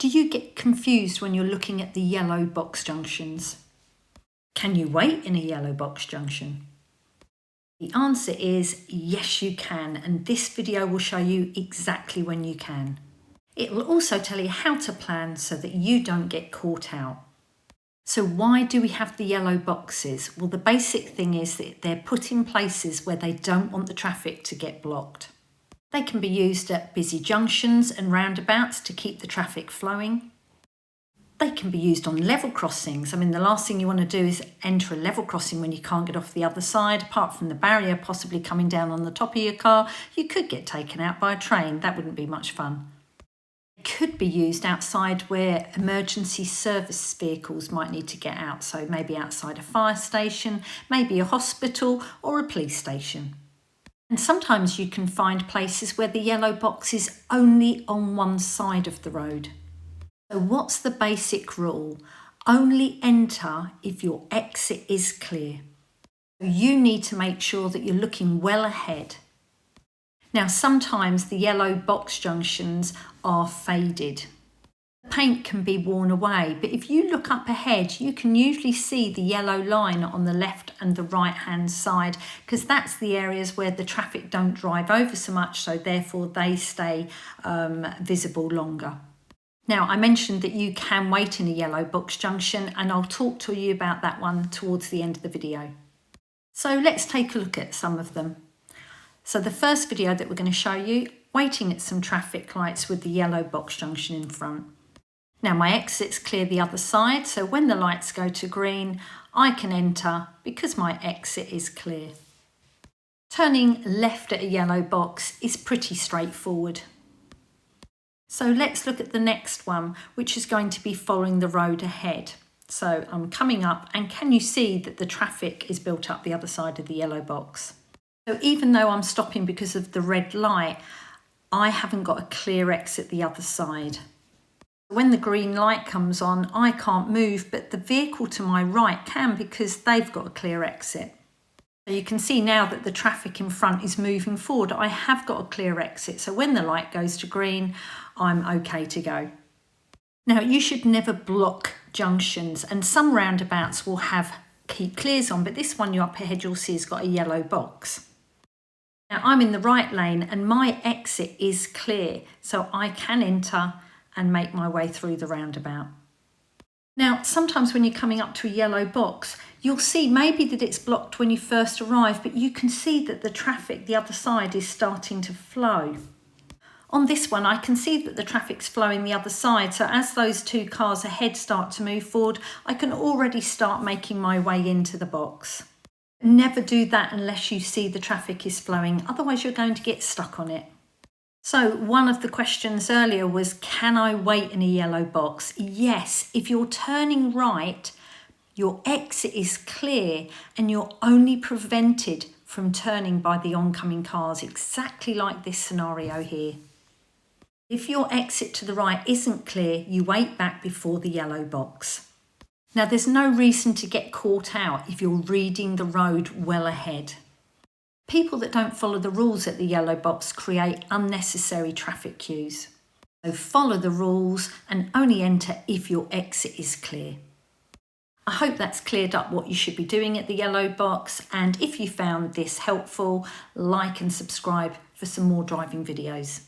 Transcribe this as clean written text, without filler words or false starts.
Do you get confused when you're looking at the yellow box junctions? Can you wait in a yellow box junction? The answer is yes, you can, and this video will show you exactly when you can. It will also tell you how to plan so that you don't get caught out. So why do we have the yellow boxes? Well, the basic thing is that they're put in places where they don't want the traffic to get blocked. They can be used at busy junctions and roundabouts to keep the traffic flowing. They can be used on level crossings. I mean, the last thing you want to do is enter a level crossing when you can't get off the other side. Apart from the barrier possibly coming down on the top of your car, you could get taken out by a train. That wouldn't be much fun. It could be used outside where emergency service vehicles might need to get out. So maybe outside a fire station, maybe a hospital or a police station. And sometimes you can find places where the yellow box is only on one side of the road. So what's the basic rule? Only enter if your exit is clear. You need to make sure that you're looking well ahead. Now, sometimes the yellow box junctions are faded. The paint can be worn away, but if you look up ahead, you can usually see the yellow line on the left and the right hand side, because that's the areas where the traffic don't drive over so much, so therefore they stay visible longer. Now, I mentioned that you can wait in a yellow box junction, and I'll talk to you about that one towards the end of the video. So let's take a look at some of them. So the first video that we're going to show you, waiting at some traffic lights with the yellow box junction in front. Now my exit's clear the other side, so when the lights go to green, I can enter because my exit is clear. Turning left at a yellow box is pretty straightforward. So let's look at the next one, which is going to be following the road ahead. So I'm coming up, and can you see that the traffic is built up the other side of the yellow box? So even though I'm stopping because of the red light, I haven't got a clear exit the other side. When the green light comes on, I can't move, but the vehicle to my right can because they've got a clear exit. So you can see now that the traffic in front is moving forward. I have got a clear exit. So when the light goes to green, I'm okay to go. Now, you should never block junctions, and some roundabouts will have keep clears on, but this one you up ahead you'll see has got a yellow box. Now I'm in the right lane and my exit is clear, so I can enter and make my way through the roundabout. Now, sometimes when you're coming up to a yellow box, you'll see maybe that it's blocked when you first arrive, but you can see that the traffic the other side is starting to flow. On this one, I can see that the traffic's flowing the other side, so as those two cars ahead start to move forward, I can already start making my way into the box. Never do that unless you see the traffic is flowing, otherwise you're going to get stuck on it. So one of the questions earlier was, can I wait in a yellow box? Yes, if you're turning right, your exit is clear and you're only prevented from turning by the oncoming cars, exactly like this scenario here. If your exit to the right isn't clear, you wait back before the yellow box. Now, there's no reason to get caught out if you're reading the road well ahead. People that don't follow the rules at the yellow box create unnecessary traffic queues. So follow the rules and only enter if your exit is clear. I hope that's cleared up what you should be doing at the yellow box, and if you found this helpful, like and subscribe for some more driving videos.